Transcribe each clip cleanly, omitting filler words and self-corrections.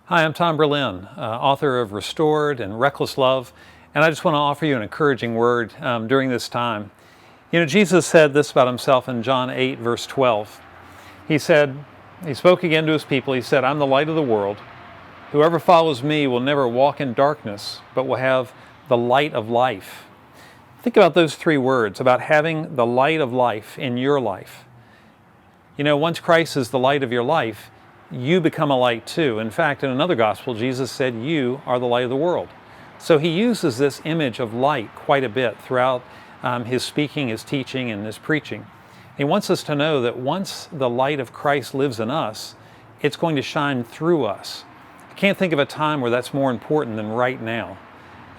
Hi, I'm Tom Berlin, author of Restored and Reckless Love, and I just want to offer you an encouraging word during this time. You know, Jesus said this about himself in John 8, verse 12. He spoke again to his people, he said, "I'm the light of the world. Whoever follows me will never walk in darkness, but will have the light of life." Think about those three words, about having the light of life in your life. You know, once Christ is the light of your life, you become a light too. In fact, in another gospel, Jesus said, "You are the light of the world." So he uses this image of light quite a bit throughout his speaking, his teaching, and his preaching. He wants us to know that once the light of Christ lives in us, it's going to shine through us. I can't think of a time where that's more important than right now.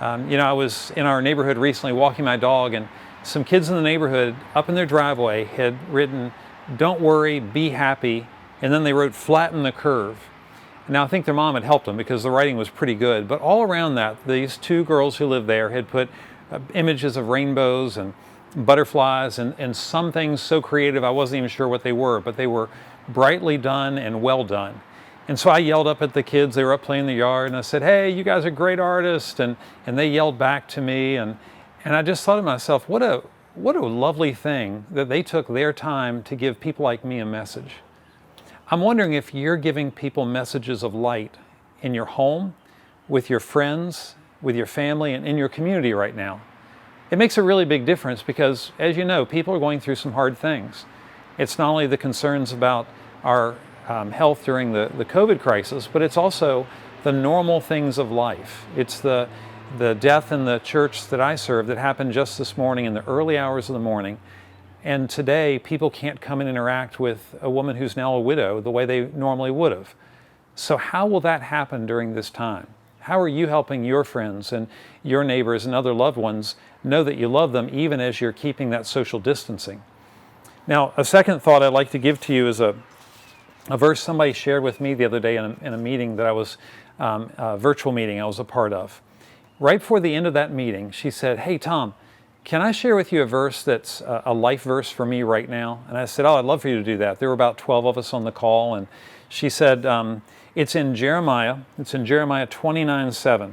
I was in our neighborhood recently walking my dog, and some kids in the neighborhood up in their driveway had written, "Don't worry, be happy," and then they wrote, "Flatten the curve." Now I think their mom had helped them because the writing was pretty good, but all around that, these two girls who lived there had put images of rainbows and butterflies and some things so creative I wasn't even sure what they were, but they were brightly done and well done. And so I yelled up at the kids, they were up playing in the yard, and I said, "Hey, you guys are great artists," and they yelled back to me, and I just thought to myself, what a lovely thing that they took their time to give people like me a message. I'm wondering if you're giving people messages of light in your home, with your friends, with your family, and in your community right now. It makes a really big difference because, as you know, people are going through some hard things. It's not only the concerns about our health during the COVID crisis, but it's also the normal things of life. It's the death in the church that I serve that happened just this morning in the early hours of the morning. And today, people can't come and interact with a woman who's now a widow the way they normally would have. So how will that happen during this time? How are you helping your friends and your neighbors and other loved ones know that you love them even as you're keeping that social distancing? Now, a second thought I'd like to give to you is a verse somebody shared with me the other day in a meeting that I was, a virtual meeting I was a part of. Right before the end of that meeting, she said, "Hey, Tom, can I share with you a verse that's a life verse for me right now?" And I said, "Oh, I'd love for you to do that." There were about 12 of us on the call, and she said, it's in Jeremiah 29:7.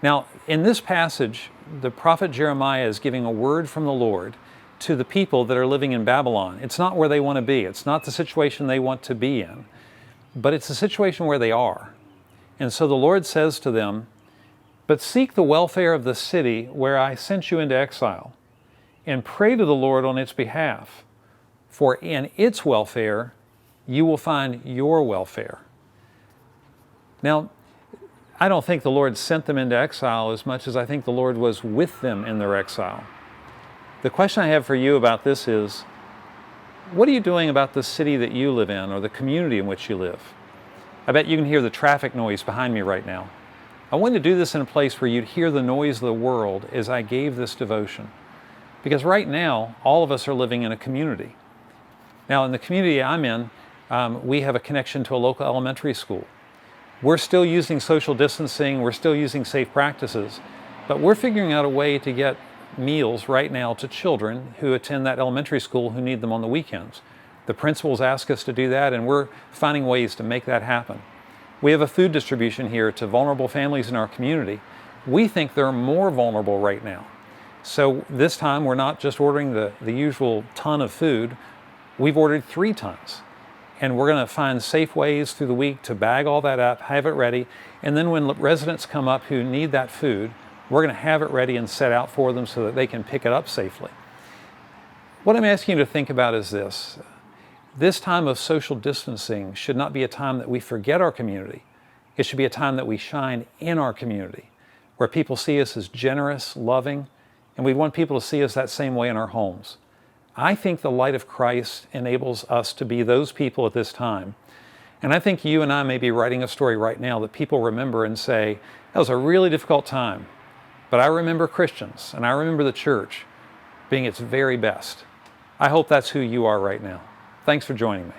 Now, in this passage, the prophet Jeremiah is giving a word from the Lord to the people that are living in Babylon. It's not where they want to be. It's not the situation they want to be in, but it's the situation where they are. And so the Lord says to them, "But seek the welfare of the city where I sent you into exile, and pray to the Lord on its behalf, for in its welfare you will find your welfare." Now, I don't think the Lord sent them into exile as much as I think the Lord was with them in their exile. The question I have for you about this is, what are you doing about the city that you live in or the community in which you live? I bet you can hear the traffic noise behind me right now. I wanted to do this in a place where you'd hear the noise of the world as I gave this devotion. Because right now, all of us are living in a community. Now, in the community I'm in, we have a connection to a local elementary school. We're still using social distancing, we're still using safe practices, but we're figuring out a way to get meals right now to children who attend that elementary school who need them on the weekends. The principals ask us to do that, and we're finding ways to make that happen. We have a food distribution here to vulnerable families in our community. We think they're more vulnerable right now. So this time we're not just ordering the usual ton of food, we've ordered 3 tons. And we're going to find safe ways through the week to bag all that up, have it ready, and then when residents come up who need that food, we're going to have it ready and set out for them so that they can pick it up safely. What I'm asking you to think about is this. This time of social distancing should not be a time that we forget our community. It should be a time that we shine in our community, where people see us as generous, loving, and we want people to see us that same way in our homes. I think the light of Christ enables us to be those people at this time. And I think you and I may be writing a story right now that people remember and say, "That was a really difficult time, but I remember Christians and I remember the church being its very best." I hope that's who you are right now. Thanks for joining me.